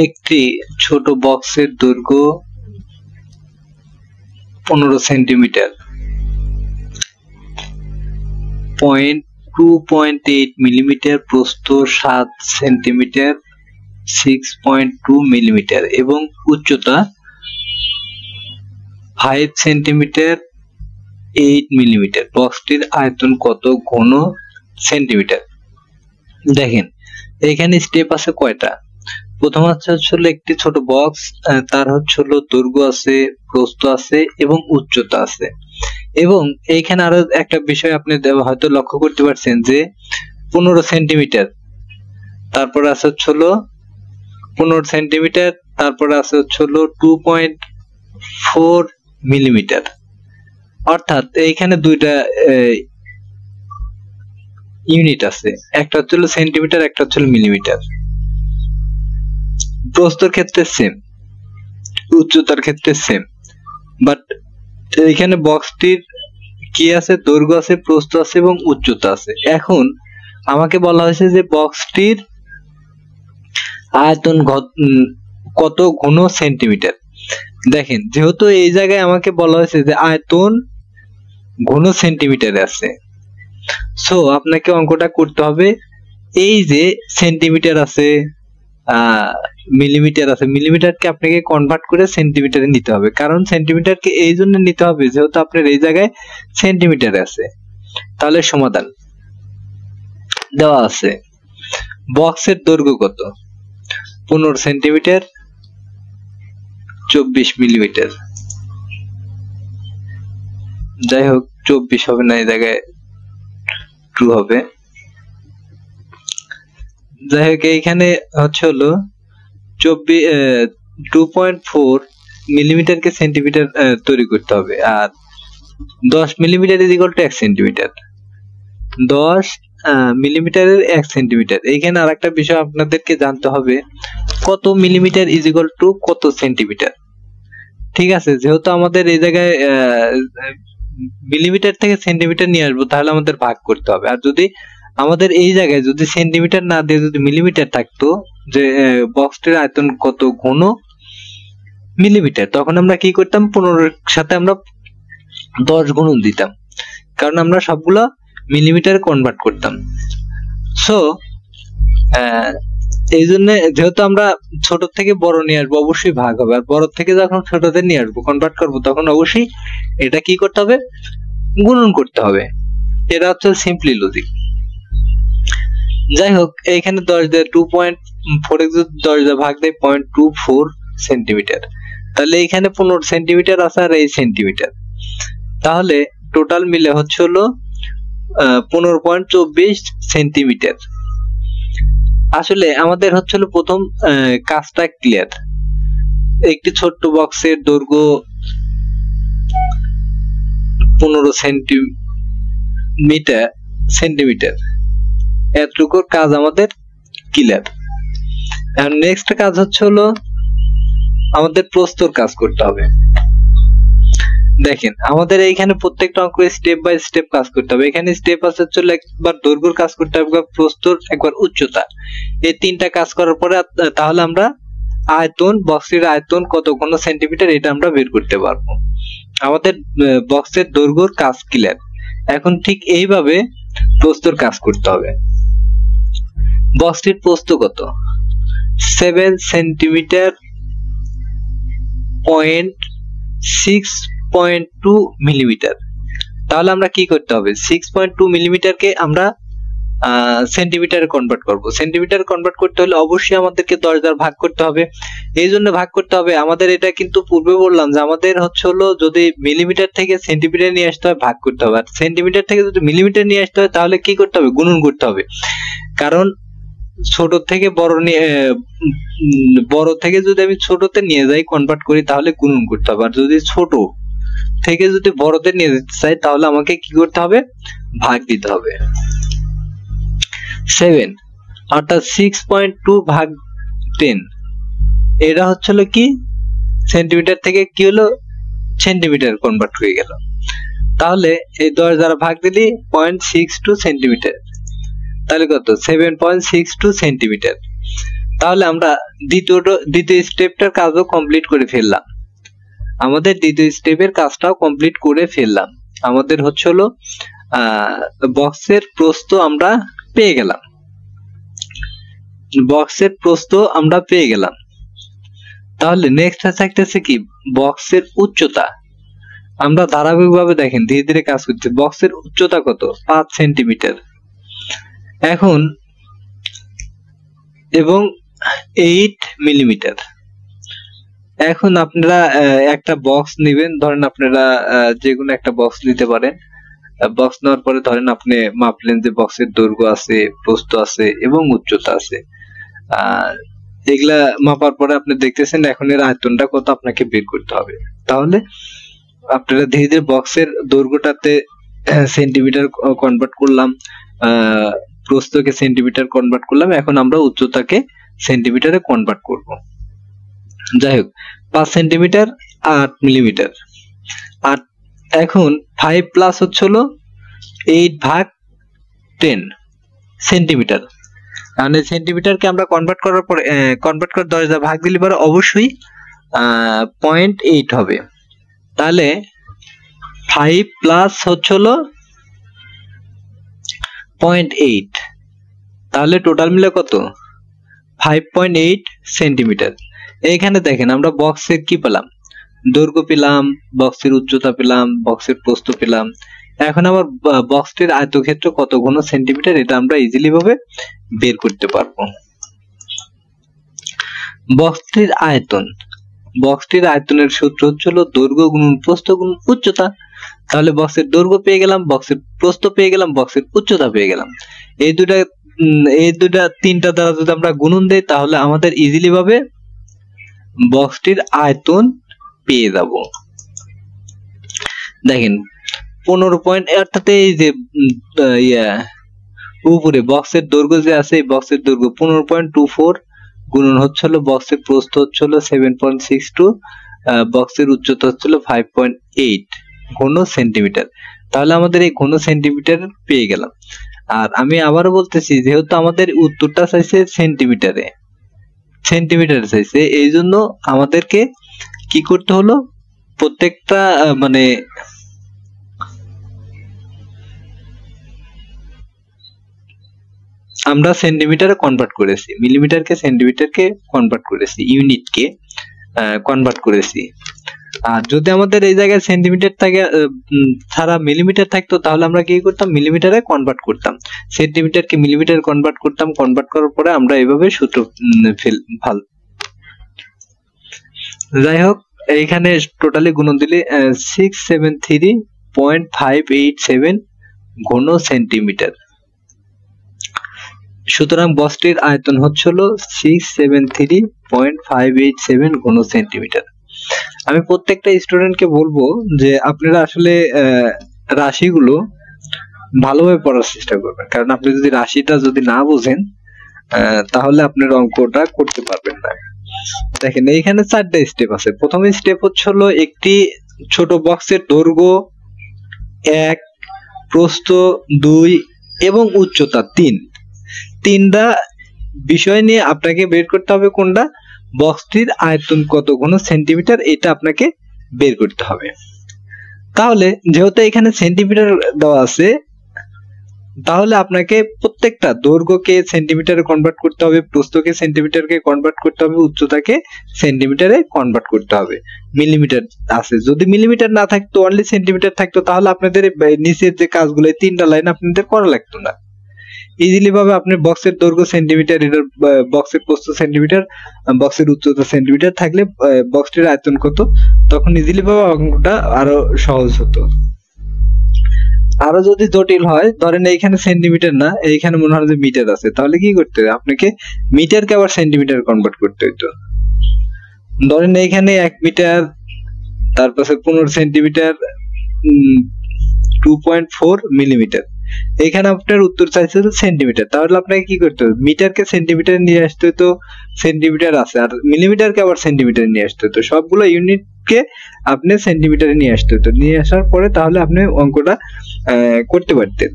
একটি ছোট বক্সের দৈর্ঘ্য 15 সেন্টিমিটার, 2.8 মিলিমিটার, প্রস্থ 7 সেন্টিমিটার, 6.2 মিলিমিটার এবং উচ্চতা 5 সেন্টিমিটার, 8 মিলিমিটার। বক্সটির আয়তন কত ঘন সেন্টিমিটার? দেখেন এখানে স্টেপ আছে কয়টা। প্রথম হচ্ছে একটি ছোট বক্স, তার হচ্ছে দৈর্ঘ্য আছে, প্রস্থ আছে এবং উচ্চতা আছে। এবং এইখানে আরো একটা বিষয় আপনি হয়তো লক্ষ্য করতে পারছেন যে 15 সেন্টিমিটার, তারপরে আছে 15 সেন্টিমিটার, তারপরে আছে 2.4 মিলিমিটার। অর্থাৎ এইখানে দুইটা ইউনিট আছে, একটা হচ্ছে সেন্টিমিটার, একটা হচ্ছে মিলিমিটার। প্রস্থের ক্ষেত্রে সেম, উচ্চতার ক্ষেত্রে সেম, বাট এখানে বক্সটির কি আছে, দৈর্ঘ্য আছে, প্রস্থ আছে এবং উচ্চতা আছে। এখন আমাকে বলা হয়েছে যে বক্সটির আয়তন কত ঘন সেন্টিমিটার। দেখেন যেহেতু এই জায়গায় আমাকে বলা হয়েছে যে আয়তন ঘন সেন্টিমিটারে আছে, সো আপনাকে অঙ্কটা করতে হবে। এই যে সেন্টিমিটার আছে, মিলিমিটার আছে, মিলিমিটারকে আপনাকে কনভার্ট করে সেন্টিমিটারে নিতে হবে। কারণ সেন্টিমিটারকে এই জন্য নিতে হবে যেহেতু আপনার এই জায়গায় সেন্টিমিটারে আছে। তাহলে সমাধান দেওয়া আছে, বক্সের দৈর্ঘ্য কত? 15 সেন্টিমিটার, 24 মিলিমিটার। যাই হোক 24 হবে না, এই জায়গায় 2 হবে। যাই হোক এইখানে হচ্ছে 2.4 মিলিমিটারকে সেন্টিমিটার তৈরি করতে হবে, আর 10 millimetre is equal to 1 centimetre. 10 মিলিমিটারের 1 সেন্টিমিটার। এইখানে আরেকটা বিষয় আপনাদেরকে জানতে হবে, কত মিলিমিটার ইজ ইকুয়াল টু কত সেন্টিমিটার। ঠিক আছে, যেহেতু আমাদের এই জায়গায় মিলিমিটার থেকে সেন্টিমিটার নিয়ে আসবো, তাহলে আমাদের ভাগ করতে হবে। আর যদি আমাদের এই জায়গায় যদি সেন্টিমিটার না দিয়ে যদি মিলিমিটার থাকতো, যে বক্সটির আয়তন কত ঘন মিলিমিটার, তখন আমরা কি করতাম, 15-এর সাথে আমরা 10 গুণন দিতাম, কারণ আমরা সবগুলো মিলিমিটারে কনভার্ট করতাম। সো এই জন্য যেহেতু আমরা ছোট থেকে বড় নিয়ে আসবো, অবশ্যই ভাগ হবে। আর বড় থেকে যখন ছোটতে নিয়ে আসবো, কনভার্ট করবো, তখন অবশ্যই এটা কি করতে হবে, গুণন করতে হবে। এটা হচ্ছে সিম্পলি লজিক। যাই হোক এইখানে 10 দিয়ে 2.4 এর যদি 10 দিয়ে ভাগ দেয় 0.24 সেন্টিমিটার। তাহলে এইখানে 15 সেন্টিমিটার আছে আর এই সেন্টিমিটার, তাহলে টোটাল মিলে হচ্ছে 15.24 সেন্টিমিটার। আসলে আমাদের হচ্ছে প্রথম কাজটা ক্লিয়ার। একটি ছোট্ট বক্সের দৈর্ঘ্য 15 সেন্টিমিটার, এতটুকুর কাজ আমাদের ক্লিয়ার। আর নেক্সট কাজ হচ্ছে আমাদের প্রস্থর কাজ করতে হবে। দেখেন আমাদের এইখানে প্রত্যেকটা অঙ্ক স্টেপ বাই স্টেপ কাজ করতে হবে। এখানে স্টেপ আছে একবার দৈর্ঘ্যর কাজ করতে হবে, একবার প্রস্থর, একবার উচ্চতা। এই তিনটা কাজ করার পরে তাহলে আমরা আয়তন, বক্সের আয়তন কত ঘন সেন্টিমিটার, এটা আমরা বের করতে পারবো। আমাদের বক্সের দৈর্ঘ্যর কাজ ক্লিয়ার। এখন ঠিক এইভাবে প্রস্থর কাজ করতে হবে। বক্সটির প্রস্থ কত? 7 সেন্টিমিটার, 6.2 মিলিমিটার। তাহলে আমরা কি করতে হবে, 6.2 মিলিমিটারকে আমরা সেন্টিমিটারে কনভার্ট করব। সেন্টিমিটার কনভার্ট করতে হলে অবশ্যই আমাদেরকে 10 দ্বারা ভাগ করতে হবে। এই জন্য ভাগ করতে হবে আমাদের, এটা কিন্তু পূর্বে বললাম যে আমাদের হচ্ছে যদি মিলিমিটার থেকে সেন্টিমিটার নিয়ে আসতে হয় ভাগ করতে হবে, আর সেন্টিমিটার থেকে যদি মিলিমিটার নিয়ে আসতে হয় তাহলে কি করতে হবে, গুণন করতে হবে। কারণ ছোট থেকে বড় থেকে যদি আমি ছোটতে নিয়ে যাই কনভার্ট করি, তাহলে গুণন করতে হবে। আর যদি ছোট থেকে যদি বড়তে নিয়ে যেতে চাই, তাহলে আমাকে কি করতে হবে, ভাগ দিতে হবে। 7 অর্থাৎ 6.2 ভাগ 10, এটা হচ্ছে কি সেন্টিমিটার থেকে কি হলো, সেন্টিমিটার কনভার্ট হয়ে গেল। তাহলে এই 10 দ্বারা ভাগ দিলে 0.62 সেন্টিমিটার, তাহলে কত, 7.62 সেন্টিমিটার। তাহলে আমরা দ্বিতীয় স্টেপটার কাজও কমপ্লিট করে ফেললাম। আমাদের দ্বিতীয় স্টেপের কাজটাও কমপ্লিট করে ফেললাম। আমাদের হচ্ছে হলো বক্সের প্রস্থ আমরা পেয়ে গেলাম। বক্সের প্রস্থ আমরা পেয়ে গেলাম। তাহলে নেক্সট থাকতেছে কি বক্সের উচ্চতা। আমরা ধারাবাহিকভাবে দেখেন ধীরে ধীরে কাজ করতে। বক্সের উচ্চতা কত? 5 সেন্টিমিটার। এখন এবং 8 মিলিমিটার। এখন আপনারা একটা বক্স নেবেন, ধরেন আপনারা যে কোনো একটা বক্স নিতে পারেন। বক্স নেওয়ার পরে ধরেন আপনি মাপলেন যে বক্সের দৈর্ঘ্য আছে, প্রস্থ আছে এবং উচ্চতা আছে। এগুলা মাপার পরে আপনি দেখতেছেন এখন এর আয়তনটা কত আপনাকে বের করতে হবে। তাহলে আপনারা ধীরে ধীরে বক্সের দৈর্ঘ্যটাতে সেন্টিমিটার কনভার্ট করলাম, প্রস্থকে সেন্টিমিটার কনভার্ট করলাম, এখন আমরা উচ্চতাকে সেন্টিমিটারে কনভার্ট করব। যাই হোক 5 সেন্টিমিটার 8 মিলিমিটার। আর এখন 5 প্লাস হচ্ছে হলো 8/10 সেন্টিমিটার। মানে সেন্টিমিটারকে আমরা কনভার্ট করার পরে কনভার্ট করে 10 দ্বারা ভাগ দিলে পরে অবশ্যই 0.8 হবে। তাহলে 5 প্লাস হচ্ছে হলো 0.8, তাহলে টোটাল মিলে কত? 5.8 সেন্টিমিটার। এইখানে দেখেন আমরা বক্সের কি পেলাম? দৈর্ঘ্য পেলাম, বক্সের উচ্চতা পেলাম, বক্সের প্রস্থ পেলাম। এখন আবার বক্সটির আয়তক্ষেত্র কত ঘন সেন্টিমিটার এটা আমরা ইজিলি ভাবে বের করতে পারবো। বক্সটির আয়তন। বক্সটির আয়তনের সূত্র হচ্ছে হলো দৈর্ঘ্য গুণন প্রস্থ গুণন উচ্চতা। তাহলে বক্সের দৈর্ঘ্য পেয়ে গেলাম, বক্সের প্রস্থ পেয়ে গেলাম, বক্সের উচ্চতা পেয়ে গেলাম। এই দুটা তিনটা দ্বারা যদি আমরা গুণন দেই তাহলে আমাদের ইজিলি ভাবে বক্সটির আয়তন পেয়ে যাব। দেখেন 15 পয়েন্ট, অর্থাৎ এই যে উপরে বক্সের দৈর্ঘ্য যে আছে, এই বক্সের দৈর্ঘ্য 15.24 গুণন হচ্ছে হলো বক্সের প্রস্থ হচ্ছে হলো 7.62, বক্সের উচ্চতা হচ্ছে হলো 5.8 ঘন সেন্টিমিটার। তাহলে আমাদের এই ঘন সেন্টিমিটার পেয়ে গেলাম। আর আমি আবারও বলতেছি, যেহেতু আমাদের উত্তরটা চাইছে সেন্টিমিটারে চাইছে, এই জন্য আমাদেরকে কি করতে হলো, প্রত্যেকটা মানে আমরা সেন্টিমিটারে কনভার্ট করেছি, মিলিমিটারকে সেন্টিমিটারকে কনভার্ট করেছি, ইউনিটকে কনভার্ট করেছি। আর যদি আমাদের এই জায়গায় সেন্টিমিটার থাকে ছাড়া মিলিমিটার থাকতো তাহলে আমরা কি করতাম? মিলিমিটারে কনভার্ট করতাম, সেন্টিমিটারকে মিলিমিটার কনভার্ট করতাম। কনভার্ট করার পরে আমরা এইভাবে সূত্র ভাল। যাই হোক এইখানে টোটালি গুণন দিলে 673.587 ঘন সেন্টিমিটার। সুতরাং বক্সটির আয়তন হচ্ছে হলো 673.587 ঘন সেন্টিমিটার। আমি প্রত্যেকটা স্টুডেন্টকে বলবো যে আপনারা আসলে রাশিগুলো ভালোভাবে পড়ার চেষ্টা করবেন, কারণ আপনি যদি রাশিটা যদি না বোঝেন তাহলে আপনার অঙ্কটা করতে পারবেন না। দেখেন এইখানে 4টা স্টেপ আছে। প্রথম স্টেপ হচ্ছে হলো একটি ছোট বক্সের দৈর্ঘ্য 1, প্রস্থ 2 এবং উচ্চতা 3, তিনটা বিষয় নিয়ে আপনাকে বের করতে হবে কোনটা? বক্সটির আয়তন কত ঘন সেন্টিমিটার, এটা আপনাকে বের করতে হবে। তাহলে যেহেতু এখানে সেন্টিমিটার দেওয়া আছে, তাহলে আপনাকে প্রত্যেকটা দৈর্ঘ্যকে সেন্টিমিটারে কনভার্ট করতে হবে, প্রস্থকে সেন্টিমিটারকে কনভার্ট করতে হবে, উচ্চতাকে সেন্টিমিটারে কনভার্ট করতে হবে। মিলিমিটার আছে, যদি মিলিমিটার না থাকতো অনলি সেন্টিমিটার থাকতো তাহলে আপনাদের নিচের যে কাজগুলো 3টা লাইন আপনাদের করা লাগতো না। ইজিলি ভাবে আপনি বক্সের দৈর্ঘ্য সেন্টিমিটার, এটার বক্সের প্রস্থ সেন্টিমিটার, বক্সের উচ্চতা সেন্টিমিটার থাকলে বক্সটির আয়তন কত, তখন ইজিলি ভাবে অঙ্কটা আরো সহজ হতো। আরো যদি জটিল হয়, ধরেন এইখানে সেন্টিমিটার না, এইখানে মনে হয় যে মিটার আছে, তাহলে কি করতে হবে? আপনাকে মিটারকে আবার সেন্টিমিটার কনভার্ট করতে হতো। ধরেন এইখানে 1 মিটার, তারপর 15 সেন্টিমিটার, 2.4 মিলিমিটার। এখানে আপনার উত্তর চাইছে সেন্টিমিটার, তাহলে আপনাকে কি করতে হবে? মিটারকে সেন্টিমিটার নিয়ে আসতে হতো, সেন্টিমিটার আছে, আর মিলিমিটারকে আবার সেন্টিমিটার নিয়ে আসতে হতো। সবগুলো ইউনিটকে আপনি সেন্টিমিটারে নিয়ে আসতে হতো। নিয়ে আসার পরে তাহলে আপনি অঙ্কটা করতে পারতেন।